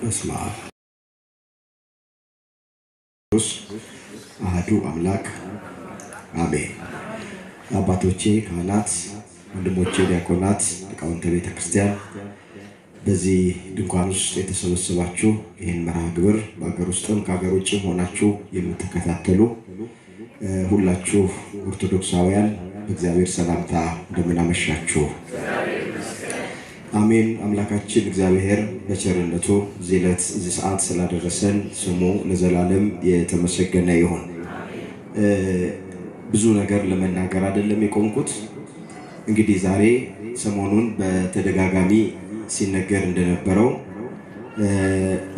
በስመ አብ አሐዱ አምላክ አሜን። አባቶቼ ካህናት፣ ወንድሞቼ ዲያቆናት፣ ሊቃውንተ ቤተ ክርስቲያን፣ በዚህ ድንኳን ውስጥ የተሰበሰባችሁ ይህን መርሃ ግብር በአገር ውስጥም ከሀገር ውጭም ሆናችሁ የምትከታተሉ ሁላችሁ ኦርቶዶክሳውያን በእግዚአብሔር ሰላምታ እንደምን አመሻችሁ። አሜን። አምላካችን እግዚአብሔር በቸርነቱ እዚህ ዕለት እዚህ ሰዓት ስላደረሰን ስሙ ለዘላለም የተመሰገነ ይሁን። ብዙ ነገር ለመናገር አይደለም የቆምኩት። እንግዲህ ዛሬ ሰሞኑን በተደጋጋሚ ሲነገር እንደነበረው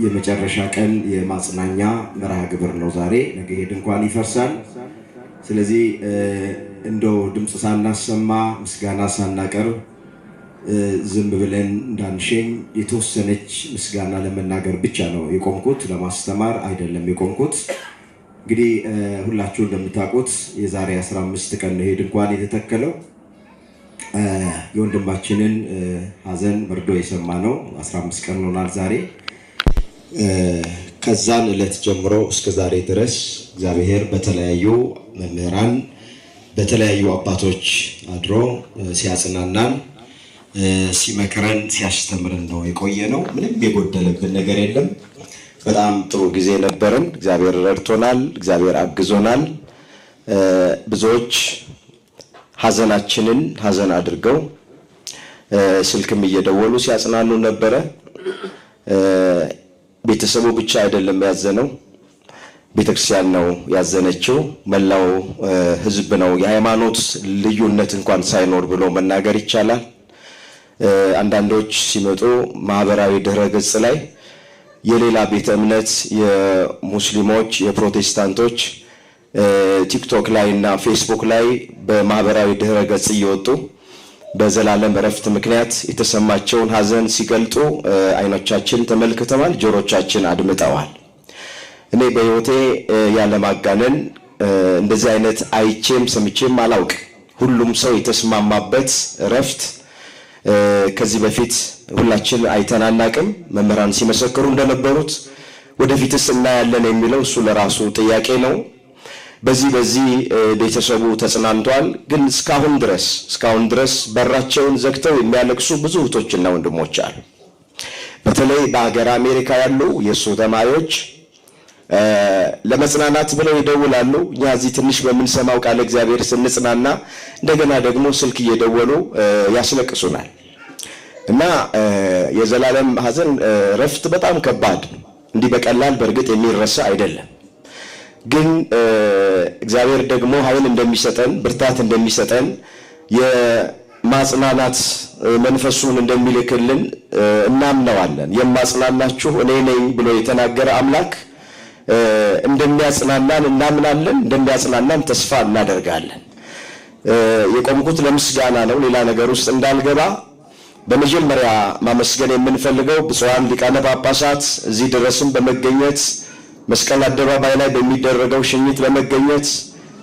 የመጨረሻ ቀን የማጽናኛ መርሃ ግብር ነው ዛሬ። ነገ ድንኳን ይፈርሳል። ስለዚህ እንደው ድምጽ ሳናሰማ ምስጋና ሳናቀርብ ዝም ብለን እንዳንሸኝ የተወሰነች ምስጋና ለመናገር ብቻ ነው የቆምኩት፣ ለማስተማር አይደለም የቆምኩት። እንግዲህ ሁላችሁ እንደምታውቁት የዛሬ 15 ቀን ነው ድንኳን የተተከለው። የወንድማችንን ሐዘን መርዶ የሰማነው 15 ቀን ሆኗል ዛሬ። ከዛን ዕለት ጀምሮ እስከ ዛሬ ድረስ እግዚአብሔር በተለያዩ መምህራን በተለያዩ አባቶች አድሮ ሲያጽናናን ሲመክረን ሲያስተምረን ነው የቆየ ነው። ምንም የጎደለብን ነገር የለም። በጣም ጥሩ ጊዜ ነበረን። እግዚአብሔር ረድቶናል። እግዚአብሔር አግዞናል። ብዙዎች ሐዘናችንን ሐዘን አድርገው ስልክም እየደወሉ ሲያጽናኑ ነበረ። ቤተሰቡ ብቻ አይደለም ያዘነው፣ ቤተክርስቲያን ነው ያዘነችው፣ መላው ሕዝብ ነው። የሃይማኖት ልዩነት እንኳን ሳይኖር ብሎ መናገር ይቻላል። አንዳንዶች ሲመጡ ማህበራዊ ድህረ ገጽ ላይ የሌላ ቤተ እምነት የሙስሊሞች የፕሮቴስታንቶች ቲክቶክ ላይ እና ፌስቡክ ላይ በማህበራዊ ድህረ ገጽ እየወጡ በዘላለም እረፍት ምክንያት የተሰማቸውን ሐዘን ሲገልጡ አይኖቻችን ተመልክተዋል፣ ጆሮቻችን አድምጠዋል። እኔ በህይወቴ ያለማጋነን እንደዚህ አይነት አይቼም ሰምቼም አላውቅ። ሁሉም ሰው የተስማማበት እረፍት ከዚህ በፊት ሁላችን አይተናናቅም። መምህራን ሲመሰክሩ እንደነበሩት ወደፊትስ እናያለን የሚለው እሱ ለራሱ ጥያቄ ነው። በዚህ ቤተሰቡ ተጽናንቷል። ግን እስካሁን ድረስ በራቸውን ዘግተው የሚያለቅሱ ብዙ እህቶችና ወንድሞች አሉ። በተለይ በሀገር አሜሪካ ያሉ የእሱ ተማሪዎች ለመጽናናት ብለው ይደውላሉ። እኛ እዚህ ትንሽ በምንሰማው ቃል እግዚአብሔር ስንጽናና እንደገና ደግሞ ስልክ እየደወሉ ያስለቅሱናል። እና የዘላለም ሐዘን ረፍት በጣም ከባድ ነው። እንዲህ በቀላል በእርግጥ የሚረሳ አይደለም። ግን እግዚአብሔር ደግሞ ኃይል እንደሚሰጠን ብርታት እንደሚሰጠን የማጽናናት መንፈሱን እንደሚልክልን እናምነዋለን። የማጽናናችሁ እኔ ነኝ ብሎ የተናገረ አምላክ እንደሚያጽናናን እናምናለን፣ እንደሚያጽናናን ተስፋ እናደርጋለን። የቆምኩት ለምስጋና ነው፣ ሌላ ነገር ውስጥ እንዳልገባ። በመጀመሪያ ማመስገን የምንፈልገው ብፁዓን ሊቃነ ጳጳሳት እዚህ ድረስም በመገኘት መስቀል አደባባይ ላይ በሚደረገው ሽኝት ለመገኘት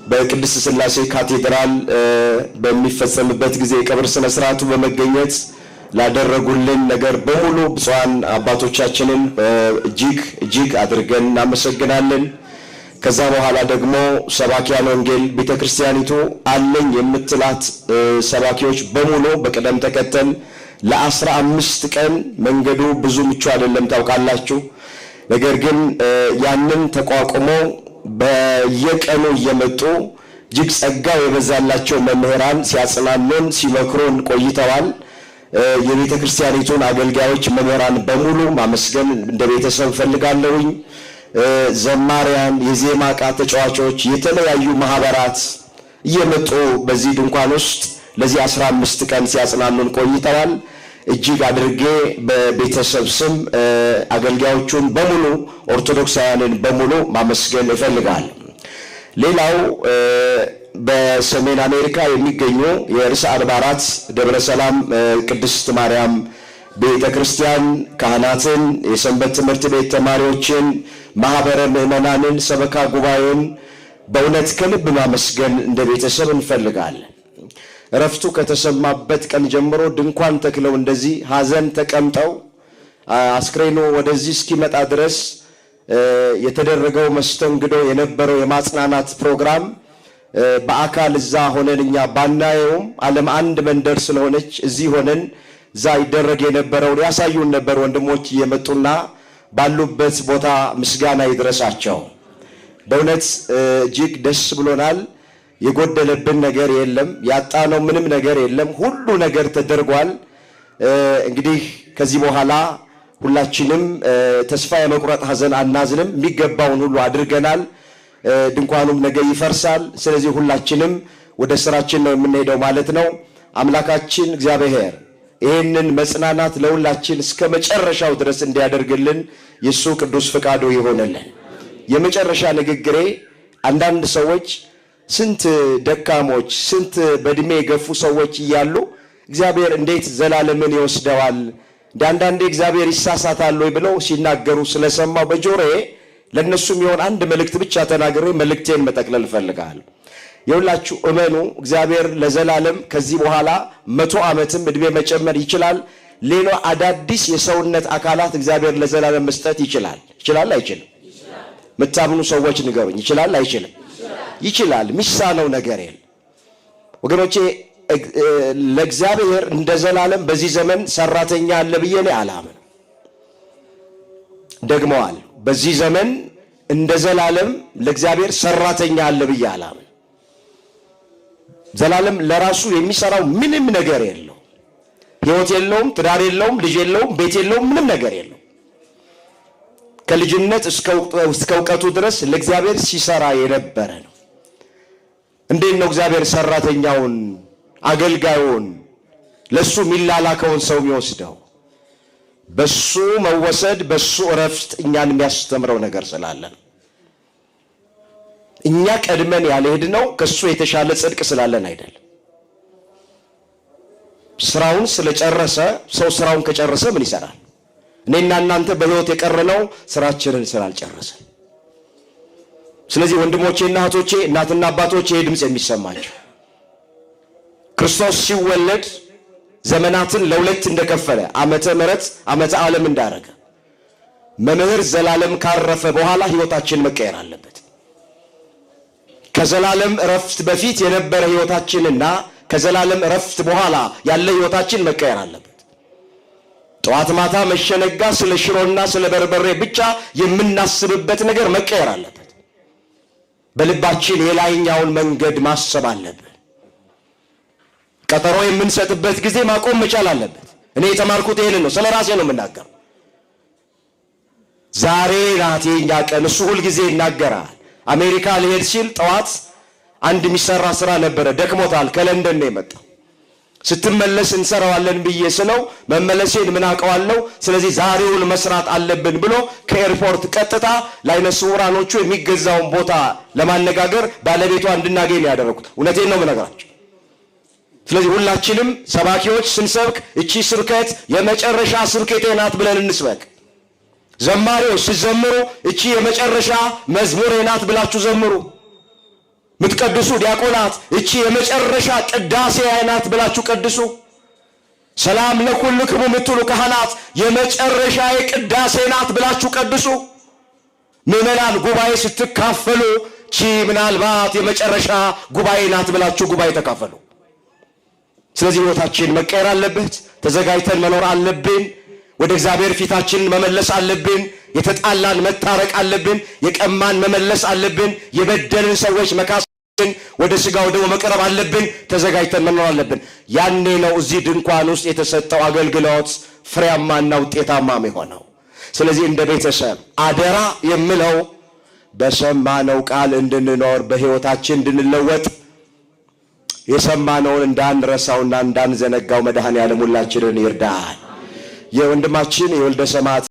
በቅድስት ሥላሴ ካቴድራል በሚፈጸምበት ጊዜ የቀብር ስነ ስርዓቱ በመገኘት ላደረጉልን ነገር በሙሉ ብፁዓን አባቶቻችንን እጅግ አድርገን እናመሰግናለን። ከዛ በኋላ ደግሞ ሰባኪያን ወንጌል ቤተክርስቲያኒቱ አለኝ የምትላት ሰባኪዎች በሙሉ በቅደም ተከተል ለ15 ቀን መንገዱ ብዙ ምቹ አይደለም ታውቃላችሁ። ነገር ግን ያንን ተቋቁሞ በየቀኑ እየመጡ እጅግ ጸጋው የበዛላቸው መምህራን ሲያጽናኑን ሲመክሩን ቆይተዋል። የቤተ ክርስቲያኒቱን አገልጋዮች መምህራን በሙሉ ማመስገን እንደ ቤተሰብ ፈልጋለሁኝ። ዘማሪያን፣ የዜማ ዕቃ ተጫዋቾች፣ የተለያዩ ማህበራት እየመጡ በዚህ ድንኳን ውስጥ ለዚህ 15 ቀን ሲያጽናኑን ቆይተዋል። እጅግ አድርጌ በቤተሰብ ስም አገልጋዮቹን በሙሉ ኦርቶዶክሳውያንን በሙሉ ማመስገን እፈልጋለሁ። ሌላው በሰሜን አሜሪካ የሚገኙ የርዕሰ አድባራት ደብረ ሰላም ቅድስት ማርያም ቤተ ክርስቲያን ካህናትን፣ የሰንበት ትምህርት ቤት ተማሪዎችን፣ ማህበረ ምዕመናንን፣ ሰበካ ጉባኤውን በእውነት ከልብ ማመስገን እንደ ቤተሰብ እንፈልጋለን። እረፍቱ ከተሰማበት ቀን ጀምሮ ድንኳን ተክለው እንደዚህ ሐዘን ተቀምጠው አስክሬኑ ወደዚህ እስኪመጣ ድረስ የተደረገው መስተንግዶ የነበረው የማጽናናት ፕሮግራም በአካል እዛ ሆነን እኛ ባናየውም ዓለም አንድ መንደር ስለሆነች እዚህ ሆነን እዛ ይደረግ የነበረው ያሳዩን ነበር። ወንድሞች እየመጡና ባሉበት ቦታ ምስጋና ይድረሳቸው። በእውነት እጅግ ደስ ብሎናል። የጎደለብን ነገር የለም፣ ያጣነው ምንም ነገር የለም። ሁሉ ነገር ተደርጓል። እንግዲህ ከዚህ በኋላ ሁላችንም ተስፋ የመቁረጥ ሐዘን አናዝንም። የሚገባውን ሁሉ አድርገናል። ድንኳኑም ነገ ይፈርሳል። ስለዚህ ሁላችንም ወደ ስራችን ነው የምንሄደው ማለት ነው። አምላካችን እግዚአብሔር ይህንን መጽናናት ለሁላችን እስከ መጨረሻው ድረስ እንዲያደርግልን የሱ ቅዱስ ፈቃዱ ይሆንልን። የመጨረሻ ንግግሬ አንዳንድ ሰዎች ስንት ደካሞች ስንት በእድሜ የገፉ ሰዎች እያሉ እግዚአብሔር እንዴት ዘላለምን ይወስደዋል አንዳንዴ እግዚአብሔር ይሳሳታል ወይ ብለው ሲናገሩ ስለሰማው በጆሮዬ ለነሱም ይሆን አንድ መልእክት ብቻ ተናግሬ መልእክቴን መጠቅለል ፈልጋለሁ። የሁላችሁ እመኑ፣ እግዚአብሔር ለዘላለም ከዚህ በኋላ 100 ዓመትም እድሜ መጨመር ይችላል። ሌላ አዳዲስ የሰውነት አካላት እግዚአብሔር ለዘላለም መስጠት ይችላል። ይችላል አይችልም? ምታምኑ ሰዎች ንገሩኝ። ይችላል አይችልም? ይችላል። ሚሳነው ነገር የለም ወገኖቼ። ለእግዚአብሔር እንደ ዘላለም በዚህ ዘመን ሰራተኛ አለ ብዬ እኔ አላምን። ደግመዋል። በዚህ ዘመን እንደ ዘላለም ለእግዚአብሔር ሰራተኛ አለ ብዬ አላምን። ዘላለም ለራሱ የሚሰራው ምንም ነገር የለው። ሕይወት የለውም፣ ትዳር የለውም፣ ልጅ የለውም፣ ቤት የለውም፣ ምንም ነገር የለው። ከልጅነት እስከ እውቀቱ ድረስ ለእግዚአብሔር ሲሰራ የነበረ ነው። እንዴት ነው እግዚአብሔር ሰራተኛውን አገልጋዩን ለሱ ሚላላከውን ሰው የሚወስደው? በሱ መወሰድ በሱ እረፍት እኛን የሚያስተምረው ነገር ስላለን እኛ ቀድመን ያልሄድነው ከሱ የተሻለ ጽድቅ ስላለን አይደለም። ስራውን ስለጨረሰ ሰው ስራውን ከጨረሰ ምን ይሰራል? እኔና እናንተ በሕይወት የቀረነው ስራችንን ስላልጨረሰ። ስለዚህ ወንድሞቼና እህቶቼ እናትና አባቶቼ ይህ ድምፅ የሚሰማቸው ክርስቶስ ሲወለድ ዘመናትን ለሁለት እንደከፈለ ዓመተ ምሕረት ዓመተ ዓለም እንዳረገ መምህር ዘላለም ካረፈ በኋላ ሕይወታችን መቀየር አለበት። ከዘላለም እረፍት በፊት የነበረ ሕይወታችንና ከዘላለም እረፍት በኋላ ያለ ሕይወታችን መቀየር አለበት። ጠዋት ማታ መሸነጋ ስለ ሽሮና ስለ በርበሬ ብቻ የምናስብበት ነገር መቀየር አለበት። በልባችን የላይኛውን መንገድ ማሰብ አለብን። ቀጠሮ የምንሰጥበት ጊዜ ማቆም መቻል አለበት። እኔ የተማርኩት ይሄንን ነው። ስለ ራሴ ነው የምናገረው። ዛሬ ናት የኛ ቀን። እሱ ሁል ጊዜ ይናገራል። አሜሪካ ሊሄድ ሲል ጠዋት አንድ የሚሰራ ስራ ነበረ፣ ደክሞታል። ከለንደን ነው የመጣው። ስትመለስ እንሰራዋለን ብዬ ስለው መመለሴን ምን አውቀዋለሁ፣ ስለዚህ ዛሬውን መስራት አለብን ብሎ ከኤርፖርት ቀጥታ ለዓይነ ስውራኖቹ የሚገዛውን ቦታ ለማነጋገር ባለቤቷ እንድናገኝ ያደረኩት። እውነቴን ነው የምነግራቸው። ስለዚህ ሁላችንም ሰባኪዎች ስንሰብክ እቺ ስብከት የመጨረሻ ስብከቴ ናት ብለን እንስበክ። ዘማሪዎች ሲዘምሩ እቺ የመጨረሻ መዝሙሬ ናት ብላችሁ ዘምሩ። ምትቀድሱ ዲያቆናት እቺ የመጨረሻ ቅዳሴ ናት ብላችሁ ቀድሱ። ሰላም ለኩልክሙ ምትሉ ካህናት የመጨረሻ የቅዳሴ ናት ብላችሁ ቀድሱ። ምዕመናን ጉባኤ ስትካፈሉ እቺ ምናልባት የመጨረሻ ጉባኤ ናት ብላችሁ ጉባኤ ተካፈሉ። ስለዚህ ሕይወታችን መቀየር አለበት። ተዘጋጅተን መኖር አለብን። ወደ እግዚአብሔር ፊታችንን መመለስ አለብን። የተጣላን መታረቅ አለብን። የቀማን መመለስ አለብን። የበደልን ሰዎች መካሰን ወደ ሥጋው ደግሞ መቅረብ አለብን። ተዘጋጅተን መኖር አለብን። ያኔ ነው እዚህ ድንኳን ውስጥ የተሰጠው አገልግሎት ፍሬያማና ውጤታማ የሆነው። ስለዚህ እንደ ቤተሰብ አደራ የምለው በሰማነው ቃል እንድንኖር በሕይወታችን እንድንለወጥ የሰማነውን እንዳንረሳውና እንዳንዘነጋው መድኃኔዓለም ሁላችንን ይርዳል። የወንድማችን የወልደ ሰማዕት